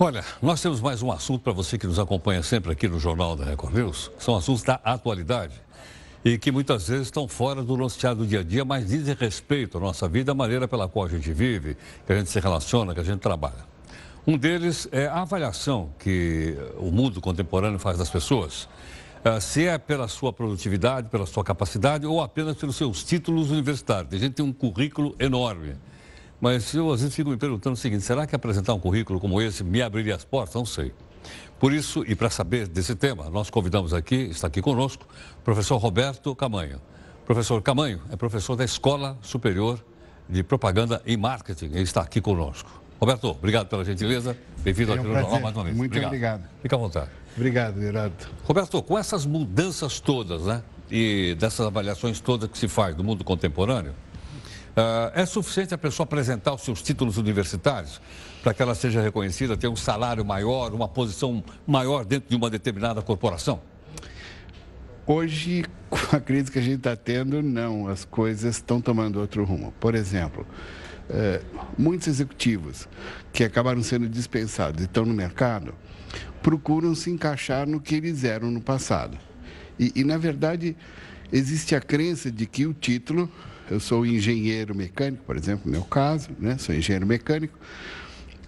Olha, nós temos mais um assunto para você que nos acompanha sempre aqui no Jornal da Record News. São assuntos da atualidade e que muitas vezes estão fora do noticiário do dia a dia, mas dizem respeito à nossa vida, à maneira pela qual a gente vive, que a gente se relaciona, que a gente trabalha. Um deles é a avaliação que o mundo contemporâneo faz das pessoas. Se é pela sua produtividade, pela sua capacidade ou apenas pelos seus títulos universitários. A gente tem um currículo enorme. Mas eu às vezes fico me perguntando o seguinte, será que apresentar um currículo como esse me abriria as portas? Não sei. Por isso, e para saber desse tema, nós convidamos aqui, está aqui conosco, o professor Roberto Camanho. Professor Camanho é professor da Escola Superior de Propaganda e Marketing e está aqui conosco. Roberto, obrigado pela gentileza. Bem-vindo aqui no Jornal mais uma vez. Muito obrigado. Fica à vontade. Obrigado, Gerardo. Roberto, com essas mudanças todas, né? E dessas avaliações todas que se faz do mundo contemporâneo, é suficiente a pessoa apresentar os seus títulos universitários para que ela seja reconhecida, ter um salário maior, uma posição maior dentro de uma determinada corporação? Hoje, com a crise que a gente está tendo, não. As coisas estão tomando outro rumo. Por exemplo, muitos executivos que acabaram sendo dispensados e estão no mercado procuram se encaixar no que eles eram no passado. E na verdade, existe a crença de que o título... Eu sou engenheiro mecânico, por exemplo, no meu caso, né? Sou engenheiro mecânico.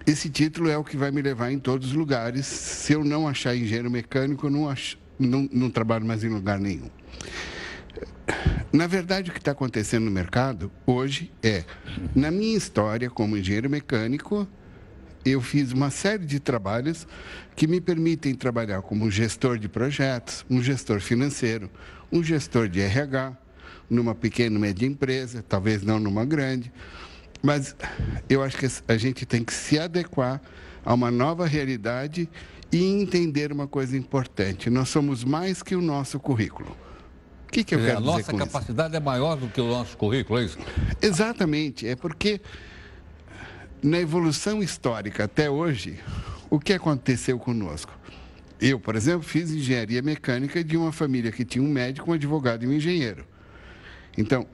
Esse título é o que vai me levar em todos os lugares. Se eu não achar engenheiro mecânico, eu não trabalho mais em lugar nenhum. Na verdade, o que está acontecendo no mercado hoje é, na minha história como engenheiro mecânico, eu fiz uma série de trabalhos que me permitem trabalhar como gestor de projetos, um gestor financeiro, um gestor de RH, numa pequena e média empresa, talvez não numa grande, mas eu acho que a gente tem que se adequar a uma nova realidade e entender uma coisa importante. Nós somos mais que o nosso currículo. O que eu quero dizer com isso? A nossa capacidade é maior do que o nosso currículo, é isso? Exatamente. É porque na evolução histórica até hoje, o que aconteceu conosco? Eu, por exemplo, fiz engenharia mecânica de uma família que tinha um médico, um advogado e um engenheiro. Então,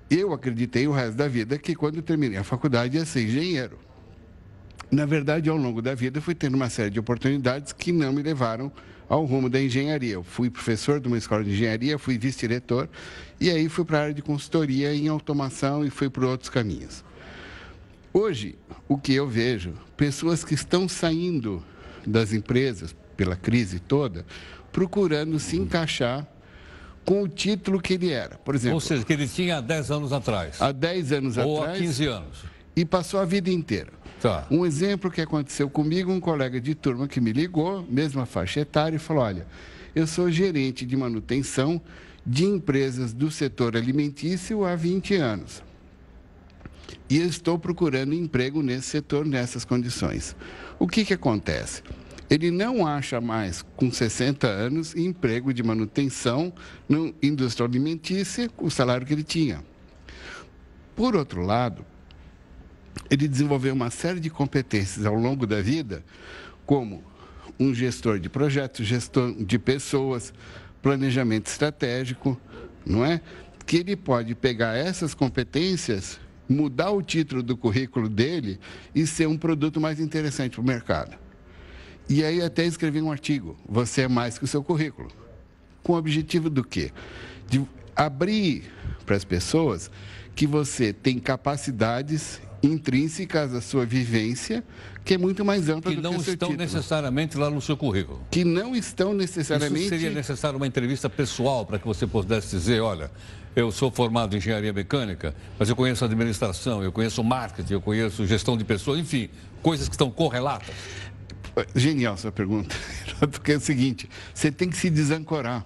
eu acreditei o resto da vida que quando eu terminei a faculdade ia ser engenheiro. Na verdade, ao longo da vida, fui tendo uma série de oportunidades que não me levaram ao rumo da engenharia. Eu fui professor de uma escola de engenharia, fui vice-diretor, e aí fui para a área de consultoria em automação e fui por outros caminhos. Hoje, o que eu vejo, pessoas que estão saindo das empresas pela crise toda, procurando se encaixar com o título que ele era. Por exemplo... Ou seja, que ele tinha há 10 anos atrás. Há 10 anos atrás. Ou há 15 anos. E passou a vida inteira. Tá. Um exemplo que aconteceu comigo, um colega de turma que me ligou, mesma faixa etária, e falou, olha, eu sou gerente de manutenção de empresas do setor alimentício há 20 anos. E eu estou procurando emprego nesse setor, nessas condições. O que acontece? Ele não acha mais, com 60 anos, emprego de manutenção na indústria alimentícia com o salário que ele tinha. Por outro lado, ele desenvolveu uma série de competências ao longo da vida, como um gestor de projetos, gestor de pessoas, planejamento estratégico, não é? Que ele pode pegar essas competências, mudar o título do currículo dele e ser um produto mais interessante para o mercado. E aí até escrevi um artigo, você é mais que o seu currículo. Com o objetivo do quê? De abrir para as pessoas que você tem capacidades intrínsecas à sua vivência, que é muito mais ampla do que o seu título. Que não estão necessariamente lá no seu currículo. Que não estão necessariamente... Isso seria necessário uma entrevista pessoal para que você pudesse dizer, olha, eu sou formado em engenharia mecânica, mas eu conheço administração, eu conheço marketing, eu conheço gestão de pessoas, enfim, coisas que estão correlatas. Genial sua pergunta, porque é o seguinte, você tem que se desancorar,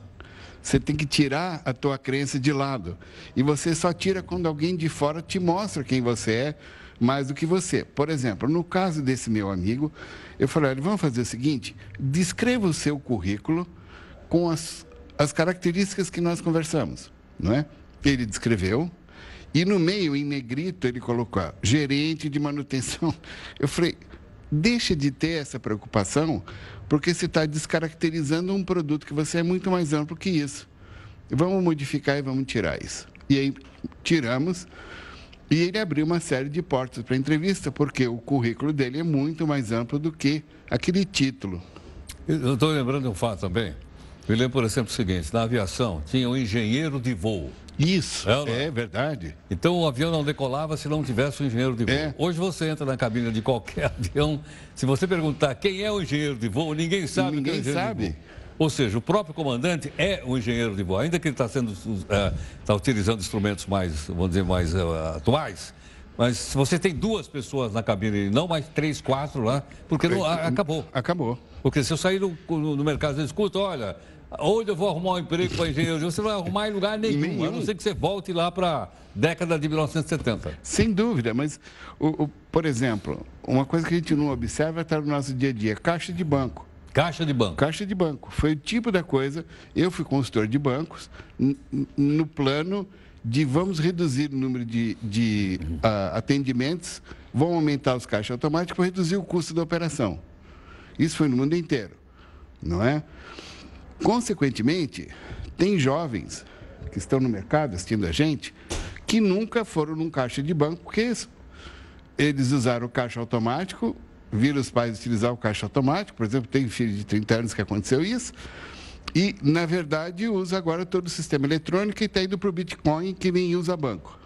você tem que tirar a tua crença de lado, e você só tira quando alguém de fora te mostra quem você é, mais do que você. Por exemplo, no caso desse meu amigo, eu falei, olha, vamos fazer o seguinte, descreva o seu currículo com as características que nós conversamos, não é? Ele descreveu, e no meio, em negrito, ele colocou gerente de manutenção. Eu falei... Deixa de ter essa preocupação, porque você está descaracterizando um produto que você é muito mais amplo que isso. Vamos modificar e vamos tirar isso. E aí, tiramos. E ele abriu uma série de portas para entrevista, porque o currículo dele é muito mais amplo do que aquele título. Eu estou lembrando de um fato também. Eu lembro, por exemplo, o seguinte: na aviação tinha um engenheiro de voo. Isso, é verdade. Então o avião não decolava se não tivesse um engenheiro de voo. É. Hoje você entra na cabine de qualquer avião, se você perguntar quem é o engenheiro de voo, ninguém sabe quem é o engenheiro de voo. Ou seja, o próprio comandante é um engenheiro de voo, ainda que ele está utilizando instrumentos mais, vamos dizer, mais atuais. Mas se você tem 2 pessoas na cabine, não mais 3, 4 lá, porque não, acabou. Acabou. Porque se eu sair no mercado e escuta, olha, onde eu vou arrumar um emprego para engenheiro de voo, você não vai arrumar em lugar nenhum, a não ser que você volte lá para a década de 1970. Sem dúvida, mas, por exemplo, uma coisa que a gente não observa está no nosso dia a dia, caixa de banco. Caixa de banco. Caixa de banco. Foi o tipo da coisa. Eu fui consultor de bancos no plano de vamos reduzir o número de atendimentos, vão aumentar os caixas automáticos para reduzir o custo da operação. Isso foi no mundo inteiro, não é? Consequentemente, tem jovens que estão no mercado assistindo a gente que nunca foram num caixa de banco, porque eles usaram o caixa automático, viram os pais utilizar o caixa automático, por exemplo, tem filho de 30 anos que aconteceu isso, e, na verdade, usa agora todo o sistema eletrônico e está indo para o Bitcoin, que nem usa banco.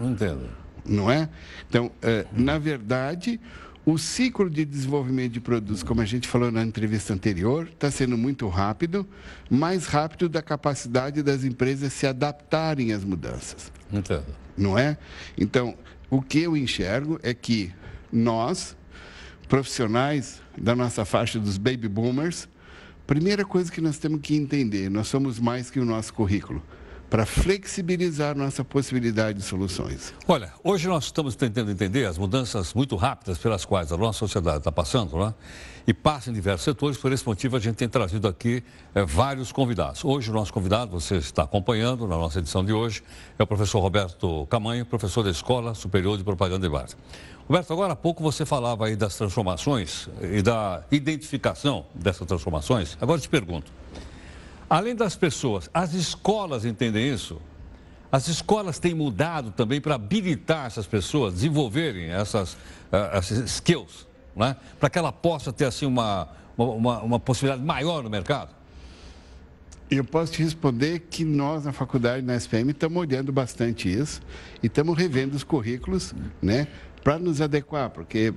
Não entendo. Não é? Então, na verdade, o ciclo de desenvolvimento de produtos, como a gente falou na entrevista anterior, está sendo muito rápido, mais rápido da capacidade das empresas se adaptarem às mudanças. Entendo. Não é? Então, o que eu enxergo é que nós, profissionais da nossa faixa dos baby boomers, primeira coisa que nós temos que entender, nós somos mais que o nosso currículo, para flexibilizar nossa possibilidade de soluções. Olha, hoje nós estamos tentando entender as mudanças muito rápidas pelas quais a nossa sociedade está passando, né? E passa em diversos setores. Por esse motivo, a gente tem trazido aqui vários convidados. Hoje, o nosso convidado, você está acompanhando na nossa edição de hoje, é o professor Roberto Camanho, professor da Escola Superior de Propaganda e Marketing. Roberto, agora há pouco você falava aí das transformações e da identificação dessas transformações. Agora eu te pergunto, além das pessoas, as escolas entendem isso? As escolas têm mudado também para habilitar essas pessoas, desenvolverem essas skills, né? Para que ela possa ter assim uma possibilidade maior no mercado? Eu posso te responder que nós, na faculdade, na SPM, estamos olhando bastante isso e estamos revendo os currículos, né, para nos adequar, porque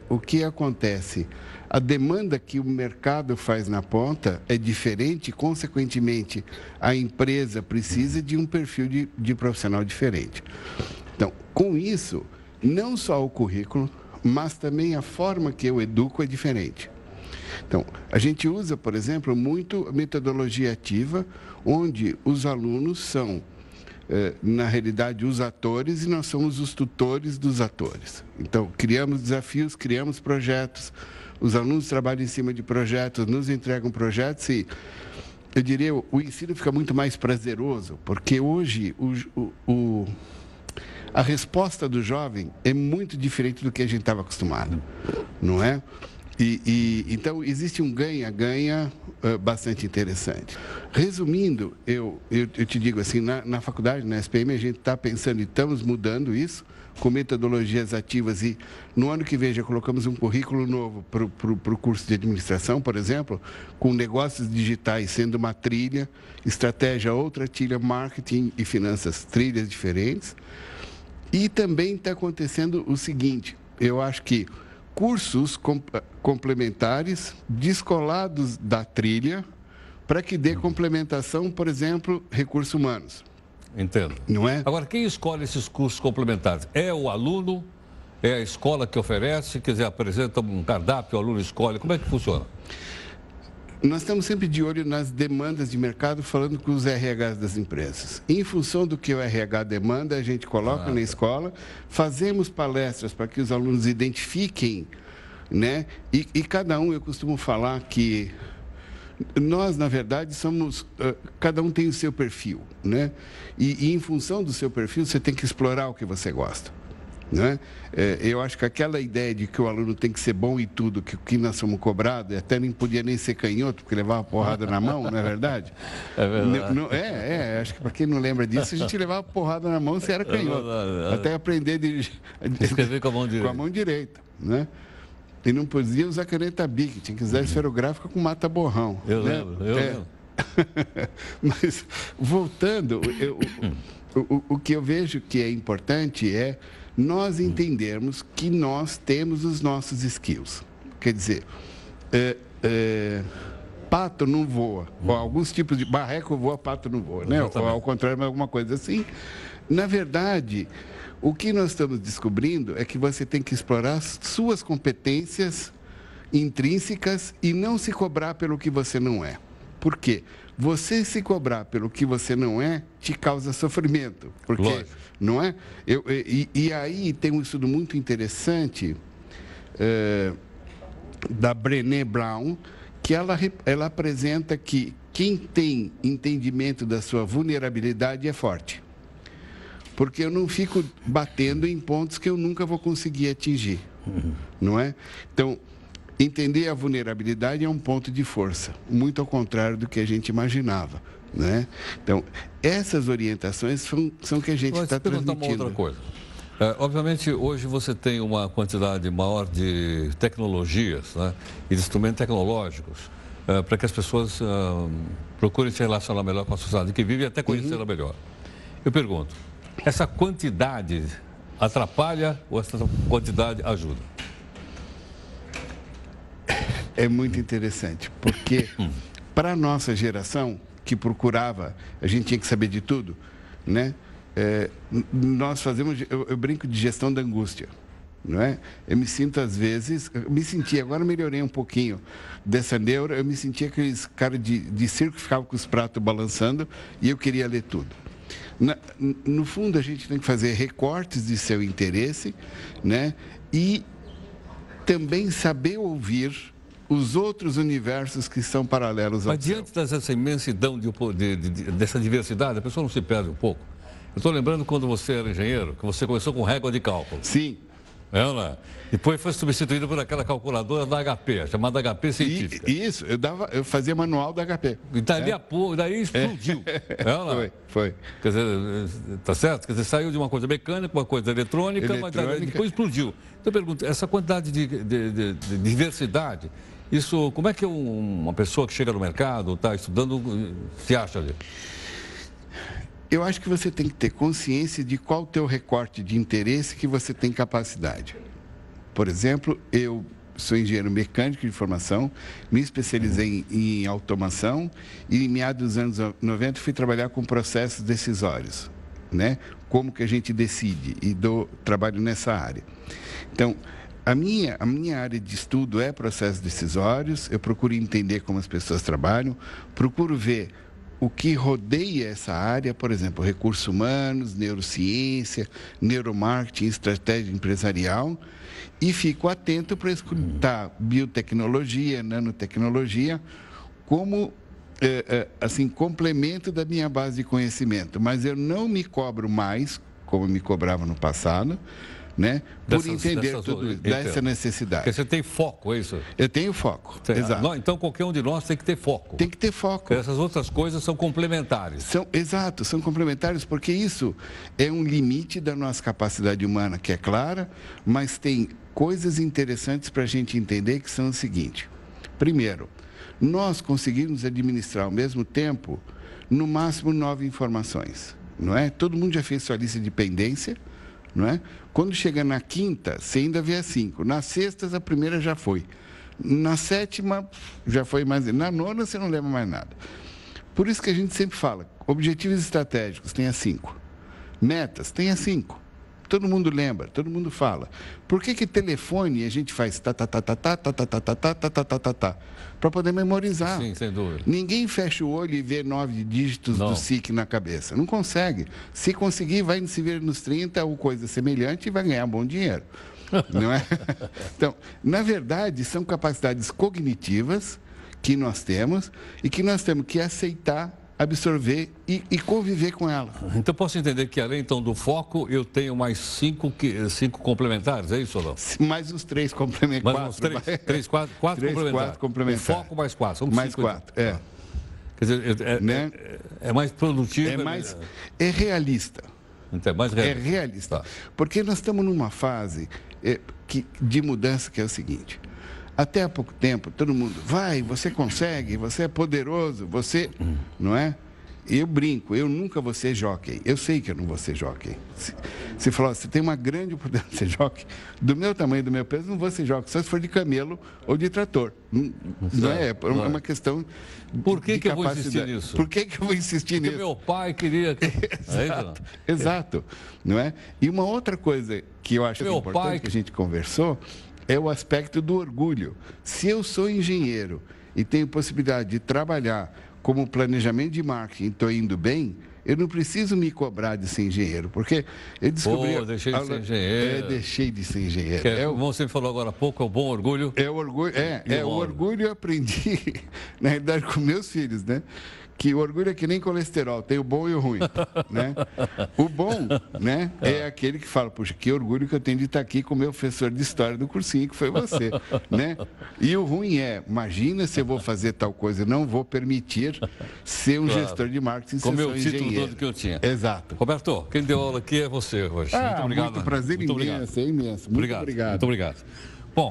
o que acontece? A demanda que o mercado faz na ponta é diferente, consequentemente, a empresa precisa de um perfil de profissional diferente. Então, com isso, não só o currículo, mas também a forma que eu educo é diferente. Então, a gente usa, por exemplo, muito a metodologia ativa, onde os alunos são, na realidade, os atores e nós somos os tutores dos atores. Então, criamos desafios, criamos projetos, os alunos trabalham em cima de projetos, nos entregam projetos e, eu diria, o ensino fica muito mais prazeroso, porque hoje a resposta do jovem é muito diferente do que a gente estava acostumado, não é? Então, existe um ganha-ganha bastante interessante. Resumindo, eu te digo assim, na faculdade, na SPM, a gente está pensando e estamos mudando isso com metodologias ativas e no ano que vem já colocamos um currículo novo para o curso de administração, por exemplo, com negócios digitais sendo uma trilha, estratégia outra trilha, marketing e finanças, trilhas diferentes. E também está acontecendo o seguinte, eu acho que cursos complementares descolados da trilha para que dê complementação, por exemplo, recursos humanos. Entendo. Não é? Agora, quem escolhe esses cursos complementares? É o aluno? É a escola que oferece? Quer dizer, apresenta um cardápio, o aluno escolhe? Como é que funciona? Nós estamos sempre de olho nas demandas de mercado, falando com os RHs das empresas. Em função do que o RH demanda, a gente coloca na escola, fazemos palestras para que os alunos identifiquem, né? E cada um, eu costumo falar que nós, na verdade, somos... cada um tem o seu perfil, né? E em função do seu perfil, você tem que explorar o que você gosta, Né? Eu acho que aquela ideia de que o aluno tem que ser bom em tudo, que o que nós somos cobrados, até nem podia nem ser canhoto, porque levava porrada na mão, não é verdade? É verdade. Acho que para quem não lembra disso, a gente levava porrada na mão se era canhoto. Até aprender a dirigir. Escrever com a mão direita. Com a mão direita, né? E não podia usar caneta Bic, tinha que usar esferográfica com mata-borrão. Eu né? lembro. Mas, voltando, o que eu vejo que é importante é nós entendermos que nós temos os nossos skills. Quer dizer, pato não voa, ou alguns tipos de barreco voa, pato não voa, né? Ou ao contrário, alguma coisa assim. Na verdade, o que nós estamos descobrindo é que você tem que explorar suas competências intrínsecas e não se cobrar pelo que você não é. Por quê? Você se cobrar pelo que você não é, te causa sofrimento. Porque, lógico, não é? E aí tem um estudo muito interessante da Brené Brown, que ela apresenta que quem tem entendimento da sua vulnerabilidade é forte. Porque eu não fico batendo em pontos que eu nunca vou conseguir atingir. Não é? Então, entender a vulnerabilidade é um ponto de força, muito ao contrário do que a gente imaginava, né? Então, essas orientações são que a gente está transmitindo. Uma outra coisa. Obviamente, hoje você tem uma quantidade maior de tecnologias, né, e de instrumentos tecnológicos para que as pessoas procurem se relacionar melhor com a sociedade que vive e até conhecê-la melhor. Eu pergunto, essa quantidade atrapalha ou essa quantidade ajuda? É muito interessante, porque para a nossa geração, que procurava, a gente tinha que saber de tudo, né? Nós fazemos, eu brinco de gestão da angústia, não é? Eu me sinto às vezes, agora melhorei um pouquinho dessa neura, eu me sentia aqueles caras de circo que ficavam com os pratos balançando e eu queria ler tudo. No fundo, a gente tem que fazer recortes de seu interesse, né? E também saber ouvir os outros universos que são paralelos ao Mas diante dessa imensidão dessa diversidade, a pessoa não se perde um pouco? Eu estou lembrando quando você era engenheiro, que você começou com régua de cálculo. Sim. Ela depois foi substituída por aquela calculadora da HP, chamada HP científica. Isso, eu fazia manual da HP. E daí explodiu. Foi. Quer dizer, tá certo? Quer dizer, saiu de uma coisa mecânica para uma coisa eletrônica, mas depois explodiu. Então eu pergunto, essa quantidade de diversidade, isso, como é que uma pessoa que chega no mercado, está estudando, se acha ali? Eu acho que você tem que ter consciência de qual o teu recorte de interesse que você tem capacidade. Por exemplo, eu sou engenheiro mecânico de formação, me especializei em automação e em meados dos anos 90 fui trabalhar com processos decisórios, né? Como que a gente decide e trabalho nessa área. Então, a minha área de estudo é processos decisórios, eu procuro entender como as pessoas trabalham, procuro ver o que rodeia essa área, por exemplo, recursos humanos, neurociência, neuromarketing, estratégia empresarial, e fico atento para escutar biotecnologia, nanotecnologia, como assim, complemento da minha base de conhecimento. Mas eu não me cobro mais, como me cobrava no passado, né? Por entender tudo isso, dessa necessidade. Porque você tem foco, é isso? Eu tenho foco, exato. Então, qualquer um de nós tem que ter foco. Tem que ter foco. Essas outras coisas são complementares. Exato, são complementares, porque isso é um limite da nossa capacidade humana, que é clara, mas tem coisas interessantes para a gente entender, que são o seguinte. Primeiro, nós conseguimos administrar ao mesmo tempo, no máximo 9 informações, não é? Todo mundo já fez sua lista de pendência, não é? Quando chega na quinta, você ainda vê as 5. Na sexta, a primeira já foi. Na sétima, já foi mais. Na nona, você não lembra mais nada. Por isso que a gente sempre fala, objetivos estratégicos, tenha 5. Metas, tenha 5. Todo mundo lembra, todo mundo fala. Por que telefone a gente faz tá? Para poder memorizar. Sim, sem dúvida. Ninguém fecha o olho e vê 9 dígitos do SIC na cabeça. Não consegue. Se conseguir, vai se ver nos 30 ou coisa semelhante e vai ganhar bom dinheiro. Não é? Então, na verdade, são capacidades cognitivas que nós temos e que nós temos que aceitar absorver e conviver com ela. Então, posso entender que, além então do foco, eu tenho mais cinco complementares, é isso ou não? Mais uns 3 complementares. Mais uns quatro complementares. 4 complementares. O foco mais 4. São Mais 5, 4, é. Quer dizer, Né? é mais produtivo. É realista. Então, é mais realista. É realista. Tá. Porque nós estamos numa fase de mudança que é o seguinte. Até há pouco tempo, todo mundo, você consegue, você é poderoso, você... Não é? Eu brinco, eu nunca vou ser jockey. Eu sei que eu não vou ser jockey. Se falar, você tem uma grande oportunidade de ser jockey, do meu tamanho, do meu peso, não vou ser jockey, só se for de camelo ou de trator. Não é? É uma questão Por que de eu vou insistir nisso? Por que eu vou insistir nisso? Porque meu pai queria... Exato, exato. Não é? E uma outra coisa que eu acho importante que a gente conversou é o aspecto do orgulho. Se eu sou engenheiro e tenho possibilidade de trabalhar como planejamento de marketing, estou indo bem, eu não preciso me cobrar de ser engenheiro, porque eu descobri... deixei de ser engenheiro. Deixei de ser engenheiro. Como você falou agora há pouco, é o bom orgulho. É o orgulho, o orgulho eu aprendi, na realidade, com meus filhos, né? Que o orgulho é que nem colesterol, tem o bom e o ruim, né? O bom, né, é aquele que fala, puxa, que orgulho que eu tenho de estar aqui com o meu professor de história do cursinho, que foi você, né? E o ruim imagina se eu vou fazer tal coisa, não vou permitir ser um gestor de marketing se eu sou engenheiro. Com o meu título todo que eu tinha. Exato. Roberto, quem deu aula aqui é você hoje. Muito obrigado. Muito prazer imenso, é imenso. Muito obrigado. Muito obrigado.